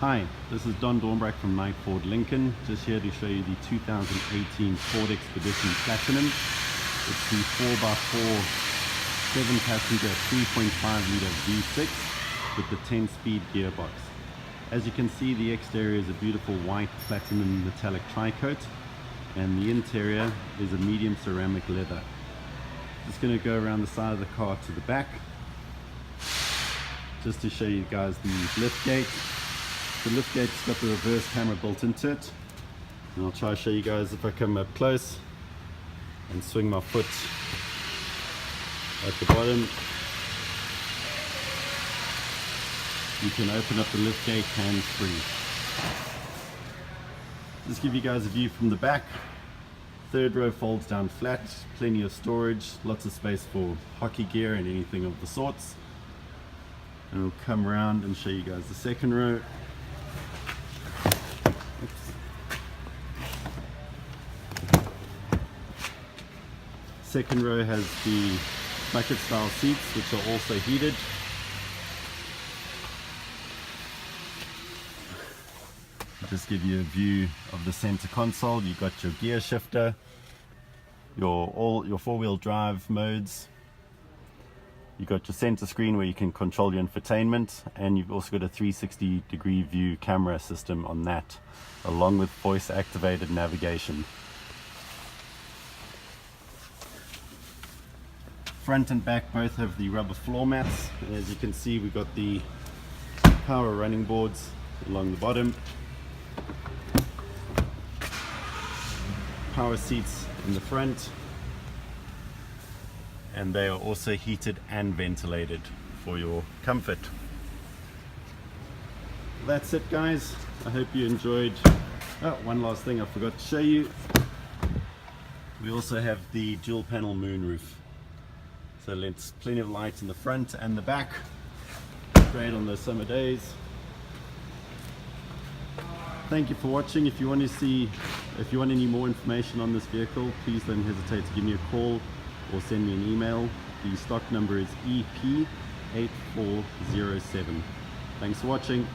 Hi, this is Don Dornbrack from Knight Ford Lincoln, just here to show you the 2018 Ford Expedition Platinum. It's the 4x4 7-passenger 3.5 litre V6 with the 10-speed gearbox. As you can see, the exterior is a beautiful white platinum metallic tri-coat, and the interior is a medium ceramic leather. Just going to go around the side of the car to the back just to show you guys the lift gate. The lift gate's got the reverse camera built into it, and I'll try to show you guys if I come up close and swing my foot at the bottom. You can open up the lift gate hands-free. Just give you guys a view from the back. Third row folds down flat, plenty of storage, lots of space for hockey gear and anything of the sorts. And we'll come around and show you guys the second row. Second row has the bucket style seats, which are also heated. Just give you a view of the center console. You've got your gear shifter, your four-wheel drive modes. You've got your center screen where you can control your infotainment, and you've also got a 360-degree view camera system on that, along with voice activated navigation. Front and back both have the rubber floor mats, and as you can see, we've got the power running boards along the bottom, power seats in the front, and they are also heated and ventilated for your comfort. That's it, guys. I hope you enjoyed. Oh, one last thing I forgot to show you. We also have the dual panel moonroof. So it's plenty of light in the front and the back. Great on those summer days. Thank you for watching. If you want any more information on this vehicle, please don't hesitate to give me a call or send me an email. The stock number is EP8407. Thanks for watching.